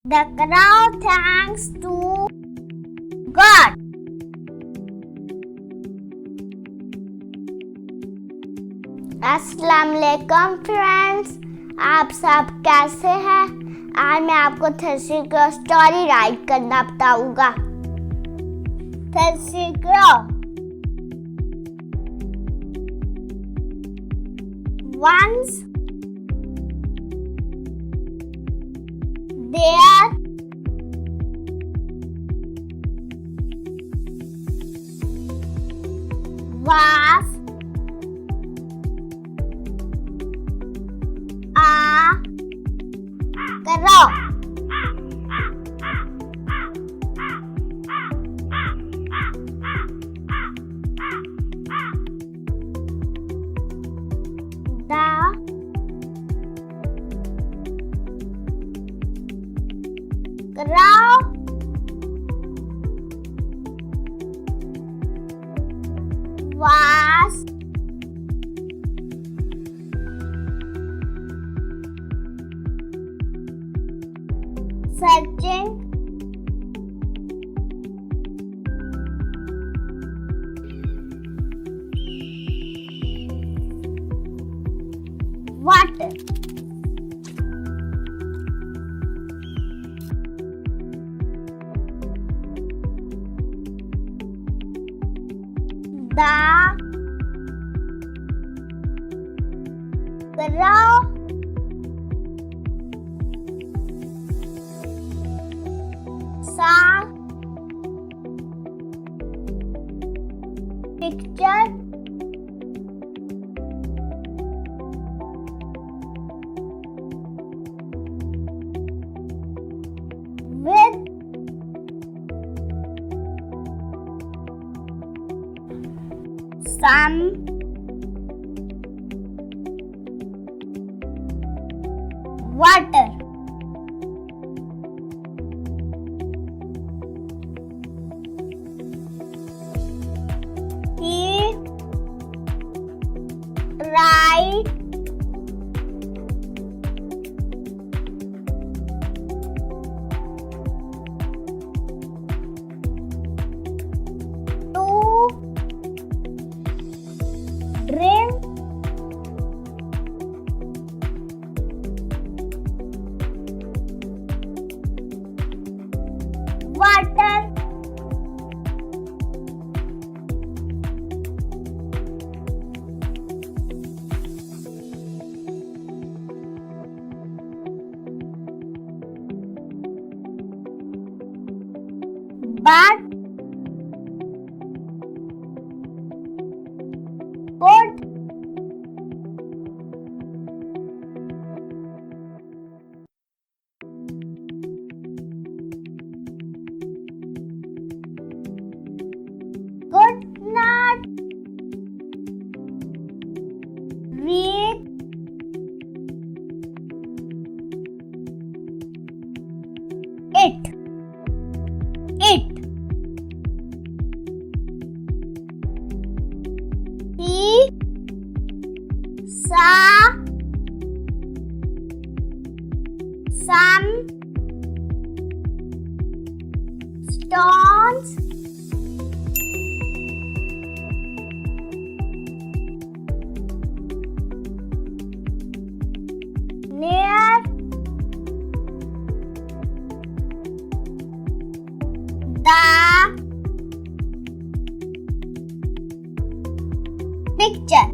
The crowd thanks to God. अस्सलाम वालेकुम friends, आप सब कैसे हैं? आज मैं आपको थर्सी को स्टोरी राइट करना बताऊंगा। थर्सी को once there was a crow. The crow was searching water. The crow saw picture with some water. He tried to drink water, but could not read it. He saw some stones near the picture.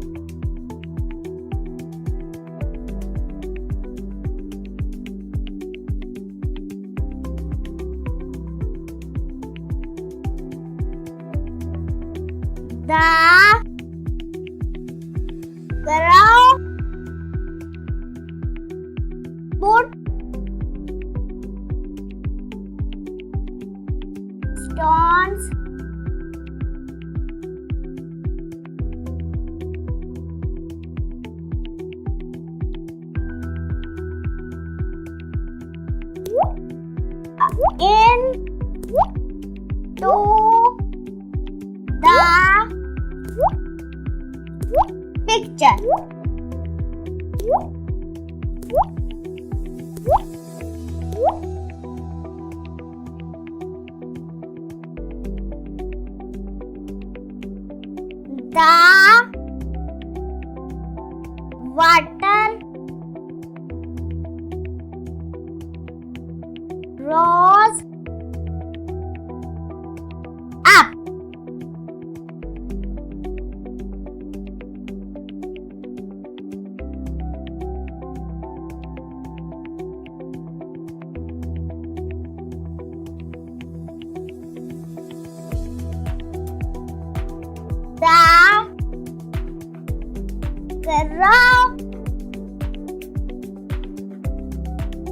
The crow put stones into the picture. The water rose up. The crow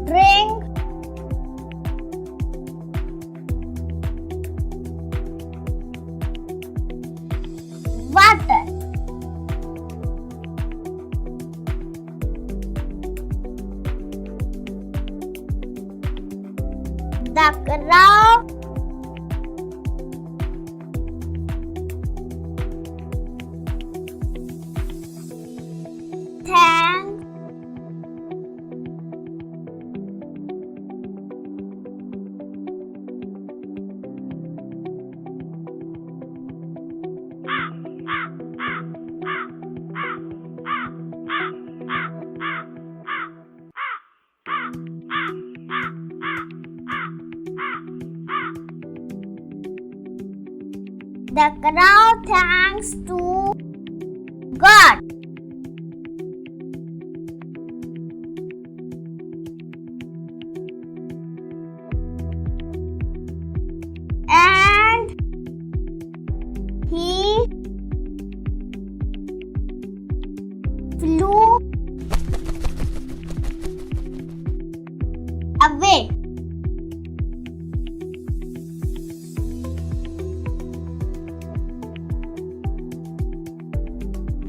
drink water. The crow thanks the crow thanks to God. And he flew away.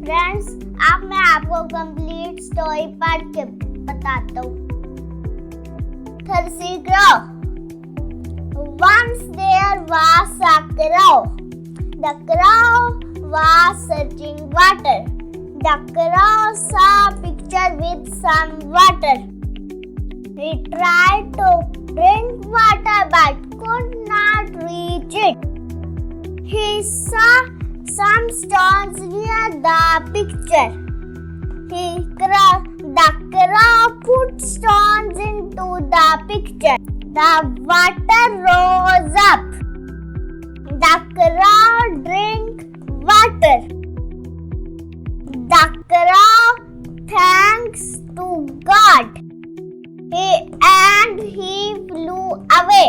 Friends, अब मैं आपको complete story पढ़ के बताता हूँ। Thirsty crow. Once there was a crow. The crow was searching water. The crow saw a picture with some water. He tried to drink water but could not reach it. He saw some stones near the picture. The crow put stones into the picture. The water rose up. The crow drank water. The crow thanks to God. And he flew away.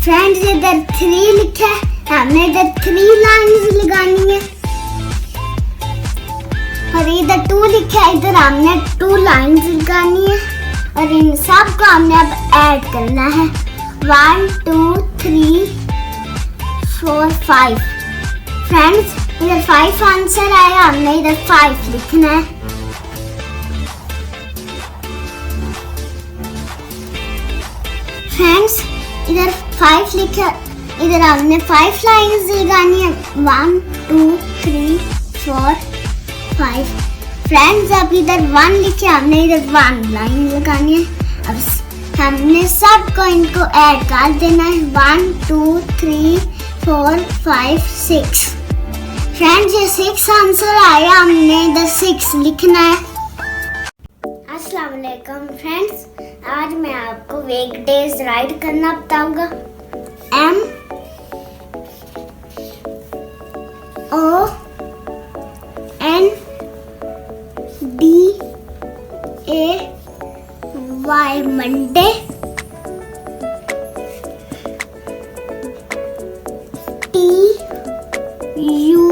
Friends, इधर 3 लिखा है, हमने इधर 3 lines लगानी है। और इधर 2 लिखा है, इधर हमने 2 लाइन्स लगानी है। और इन सब को हमने अब ऐड करना है। 1 2 3 4 5। फ्रेंड्स, इधर 5 आंसर आया, हमने इधर 5 लिखना है। फ्रेंड्स, इधर 5 लिखा, इधर हमने 5 लाइन्स लगानी है। 1 2 3 4 5। फ्रेंड्स, अब इधर 1 लिखे, हमने इधर 1 लाइन लगानी है। अब हमने सबको इनको ऐड कर देना है। 1 2 3 4 5 6। फ्रेंड्स, ये 6 आंसर आया, हमने इधर 6 लिखना है। अस्सलाम वालेकुम फ्रेंड्स, आज मैं आपको वीक डेज राइट करना बताऊंगा। M O N D A Y Monday, T U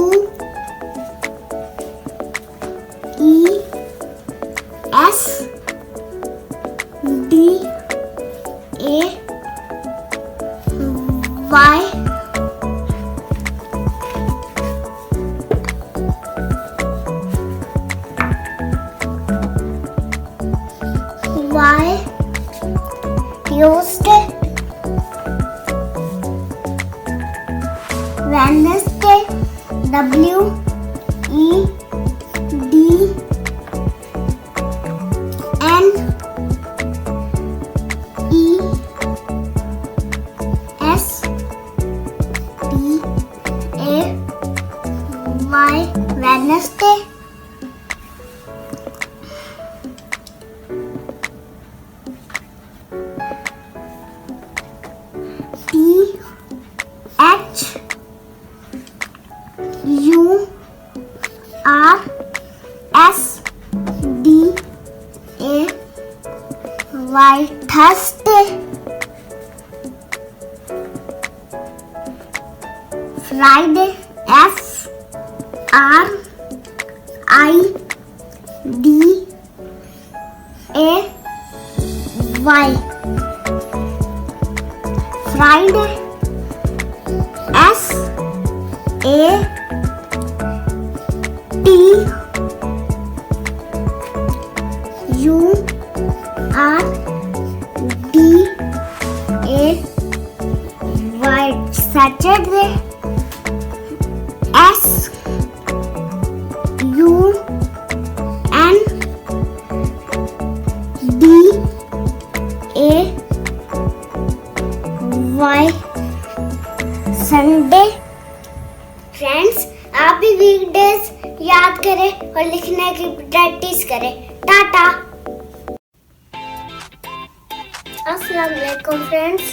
E S D A Y Tuesday, Wednesday, W E D N E S D Y Thursday. Friday. Friday. Friday. Saturday. Sunday. Sunday. Friends, आप भी weekdays याद करें और लिखने की practice करें। टाटा। अस्सलाम वालेकुम फ्रेंड्स,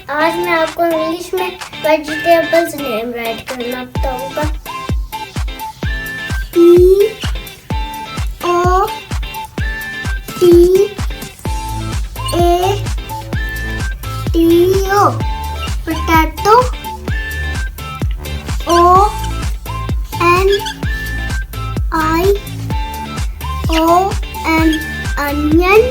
आज मैं आपको इंग्लिश में वेजिटेबल्स नेम राइट करना बताऊंगा। POTATO potato, ONION onion,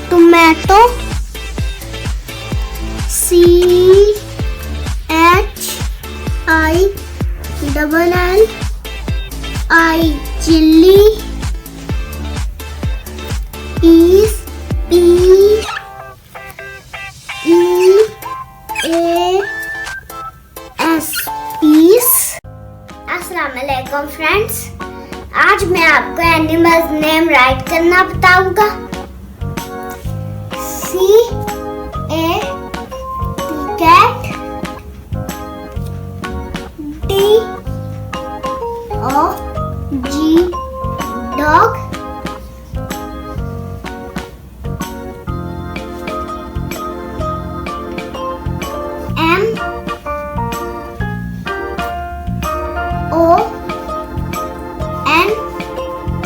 TOMATO tomato, CHILLI chilli, peas peas। अस्सलाम वालेकुम फ्रेंड्स, आज मैं आपको एनिमल्स नेम राइट करना बताऊंगा। cat, DOG dog,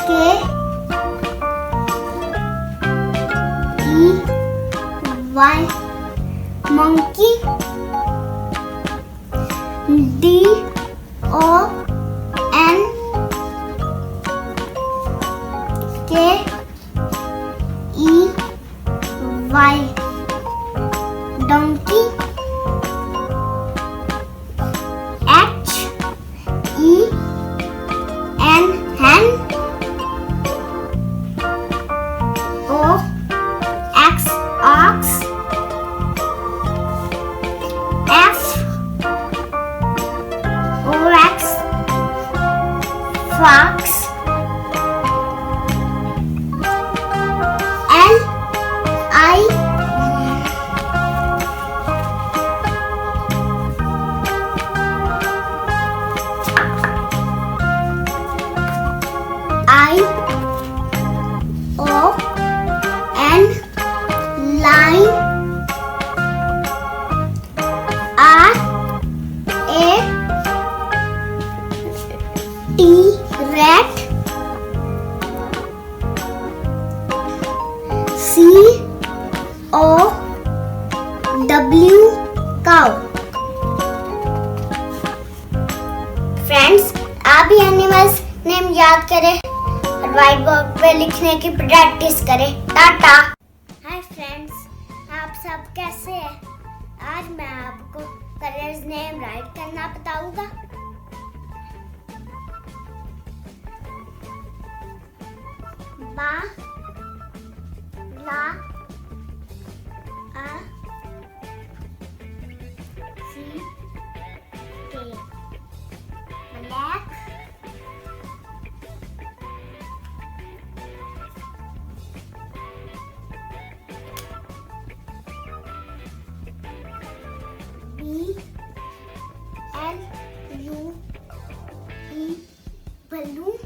MONKEY, monkey, DONKEY, donkey, HEN, hen, OX, ox, FOX, fox, LION, lion, rat, COW, cow। Friends, आप भी animals name याद करें और व्हाइट बोर्ड पे लिखने की प्रैक्टिस करें। टाटा। हाय फ्रेंड्स, आप सब कैसे हैं? आज मैं आपको कलर्स नेम राइट करना बताऊंगा। बा, ला, आ, सी, के, black, BLUE, balloon,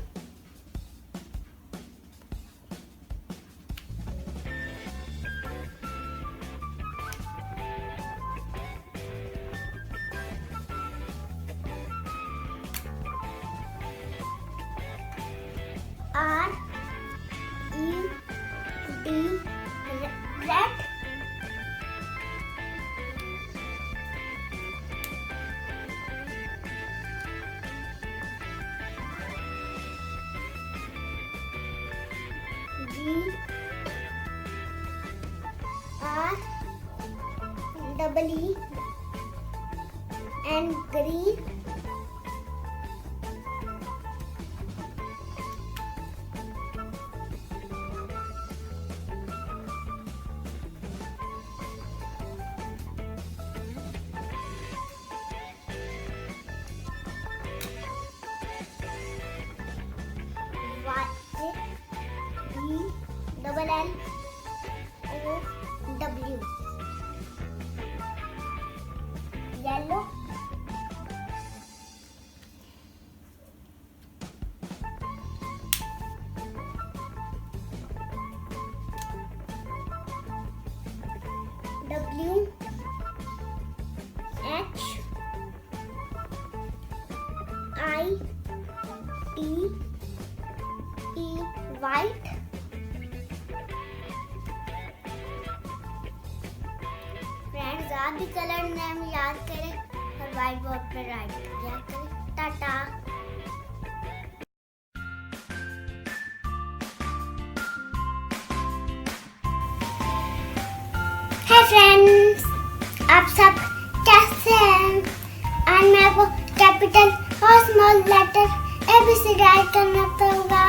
R E D rat. G R double E and green. Double L O W. Yellow. W H I T E white. Friends, आप भी कलर नेम याद करें और व्हाइट बोर्ड पर राइट किया करें। टाटा। हाय फ्रेंड्स, आप सब कैसे हैं? आज मैं आपको कैपिटल और स्मॉल लेटर ABC राइट करना पड़ेगा।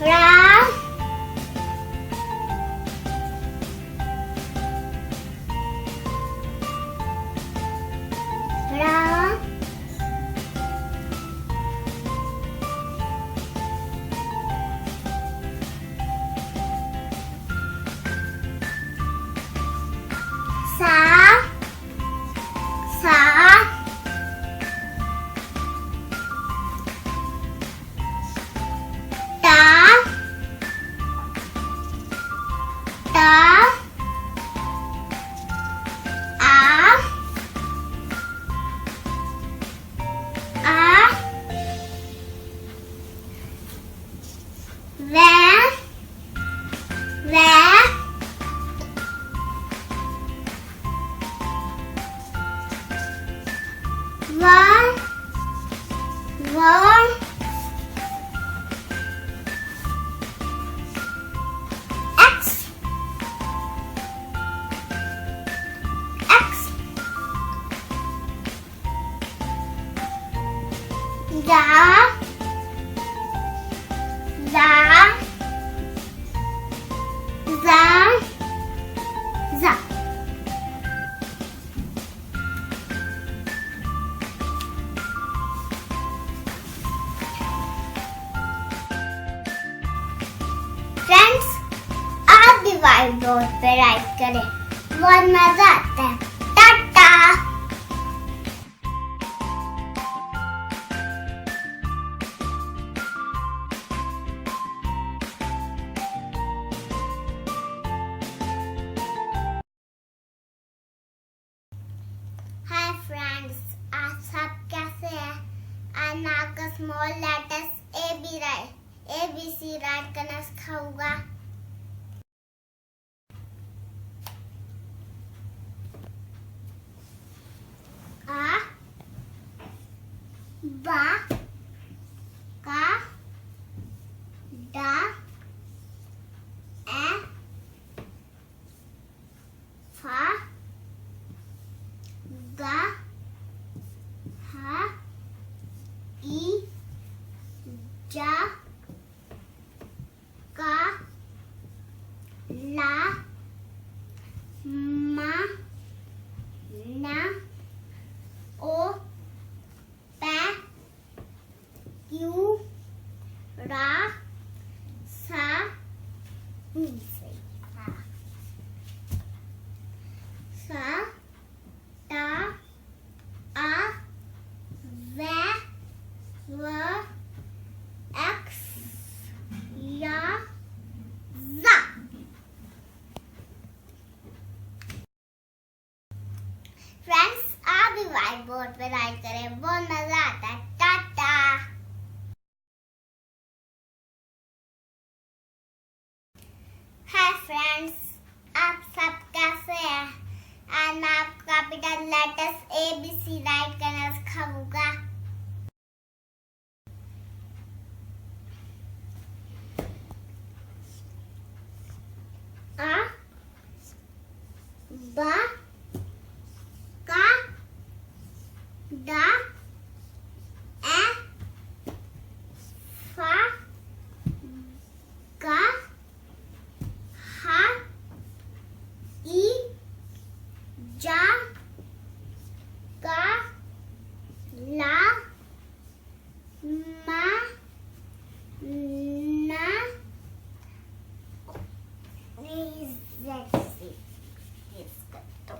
Ra. Ra. Sa. Sa. Ta. Ta. A. A. Ve. Ve. Va. Va. X. X. Za. Za. Za. Za. Friends आप भी व्हाइट बोर्ड पे राइट करें, बहुत मजा आता है। टाटा। हाय फ्रेंड्स, आप सब कैसे हैं? आज मैं आपका स्मॉल लेटर्स ABC राइट करना सिखाऊंगा। आ, बा, का, डा, ए, फा, गा, हा, ई, जा, का, ला, मा, ना, ओ, पै, क्यू, रा, सा, सा, ता, आ, वे, व, एक्स, या, जा। फ्रेंड्स आप भी व्हाइट बोर्ड पे राइट करें, बहुत मजा आता है। टाटा। हाय फ्रेंड्स, आप सब कैसे हैं? आज मैं आपको कैपिटल लेटर्स ABC राइट करना सिखाऊंगा। आ, बा, का, डा, ए, फा, गा, हा, ई, जा, का, ला, मा, ना, Z से इसका तो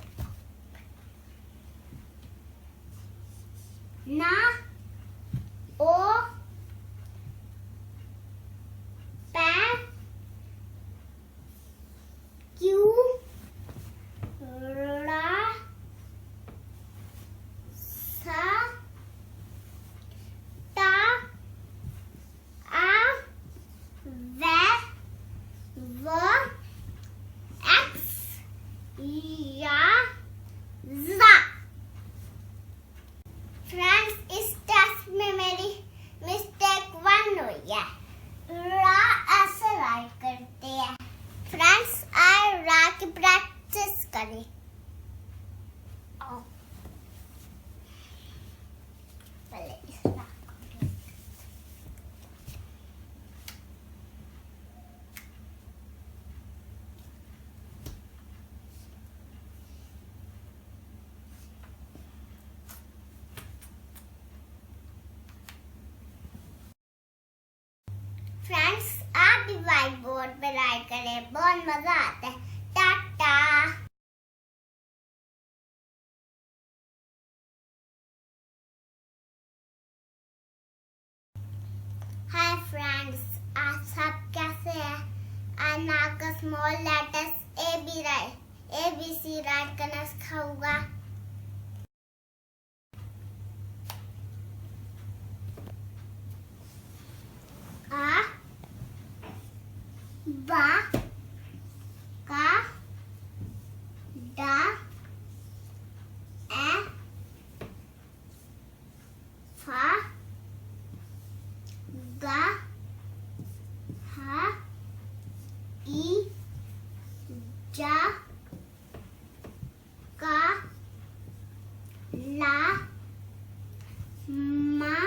फ्रेंड्स आप भी व्हाइट बोर्ड पे राइट करें, बहुत मजा आता है। टाटा। हाय फ्रेंड्स, आप सब कैसे हैं? आज मैं आपका small letters A B C write करना सिखाऊंगा। आ बा का डा ए फा गा हा ई जा का ला मा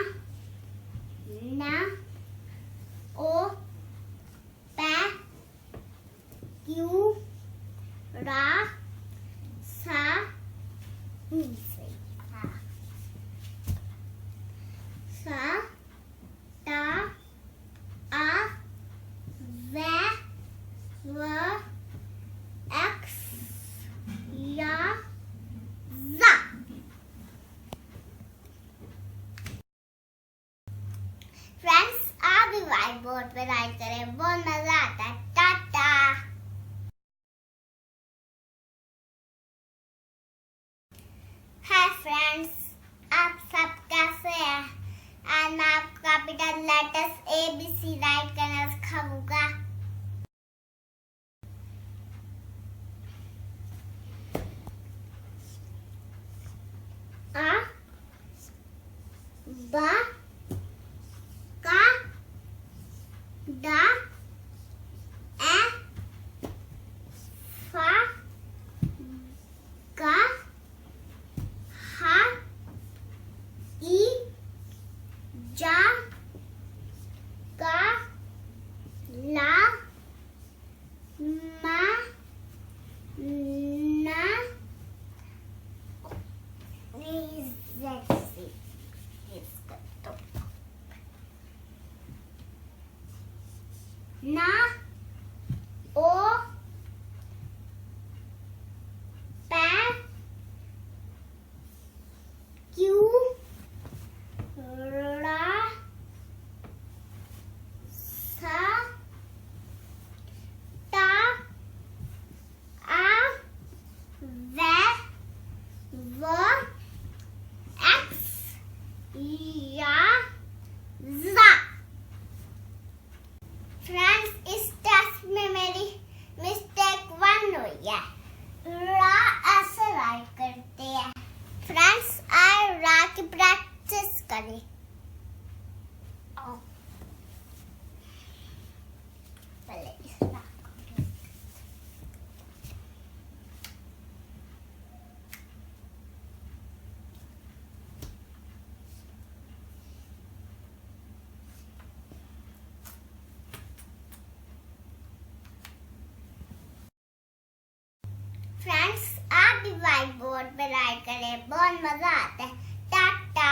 ना ओ पै क्यू रा सा सा टा आ वे व एक्स या जा। फ्रेंड्स आप भी व्हाइट बोर्ड पे राइट करें, बहुत मजा आता है। टाटा। हाय फ्रेंड्स, आप सब कैसे हैं? आज मैं आपको capital letters A B C write करना सिखाऊंगा। आ बा का डा ए फा गा हा ई जा का ला मा ना ना ओ पै क्यू रा सा टा आ वे व एक्स या जा। फ्रेंड्स इस टेस्ट में मेरी मिस्टेक 1 हुई है। रा ऐसे राइट करते हैं। फ्रेंड्स आए रा की प्रैक्टिस करें। पहले इस रा को फ्रेंड्स आप भी व्हाइट बोर्ड पे राइट करें, बहुत मजा आता है। टाटा।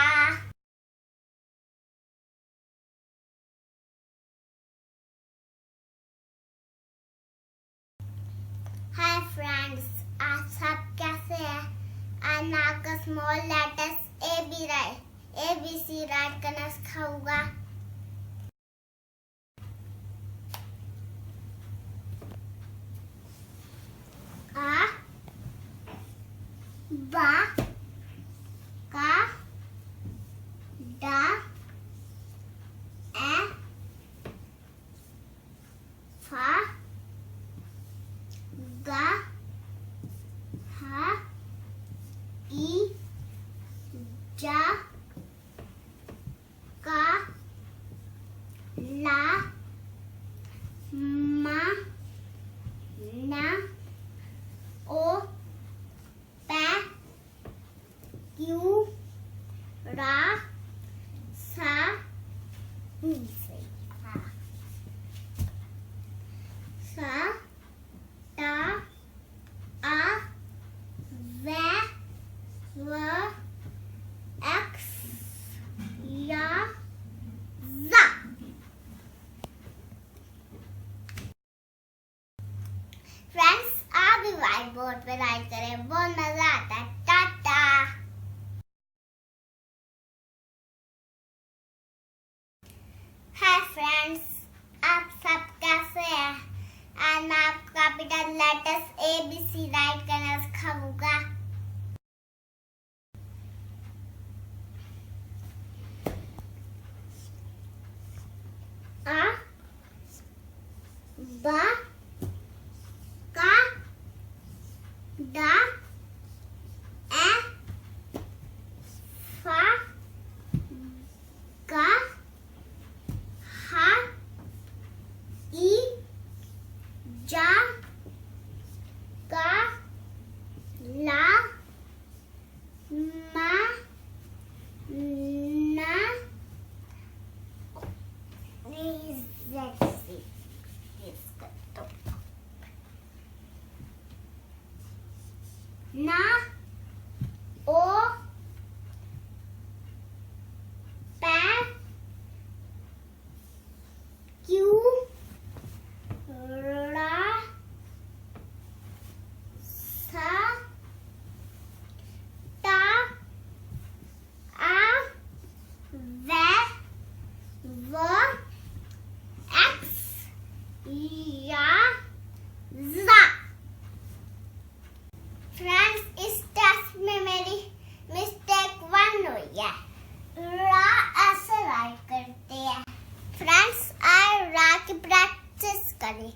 हाय फ्रेंड्स, आप सब कैसे हैं? आज मैं आपका small letters A B C write करना सिखाऊंगा। आ बा का डा ए फा गा हा ई जा का ला मा ना ओ पै क्यू रा सा सा टा आ वे व एक्स या जा। फ्रेंड्स आप भी व्हाइट बोर्ड पे राइट करें, बहुत मजा आता है। टाटा। हाय फ्रेंड्स, आप सब कैसे हैं? आज मैं आपका कैपिटल लेटर्स ABC राइट करना सिखाऊंगा। आ, बा, का, दा, ए, फा, गा, हा, ई, जा, का, ला, मा, ना, ना, ओ, पै, क्यू, रा, सा, टा, आ, वे, व, एक्स, या, ज़ा। फ्रेंड्स इस टेस्ट में मेरी मिस्टेक 1 हुई है। रा ऐसे राइट करते हैं। फ्रेंड्स आए रा की प्रैक्टिस करें।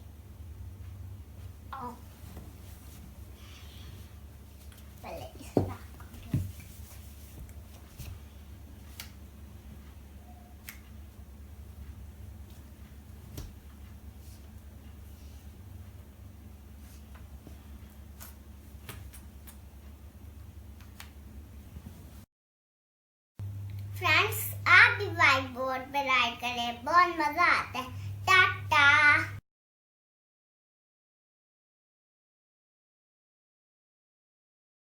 पहले इस रा को फ्रेंड्स आप भी व्हाइट बोर्ड पे राइट करें, बहुत मजा आता है।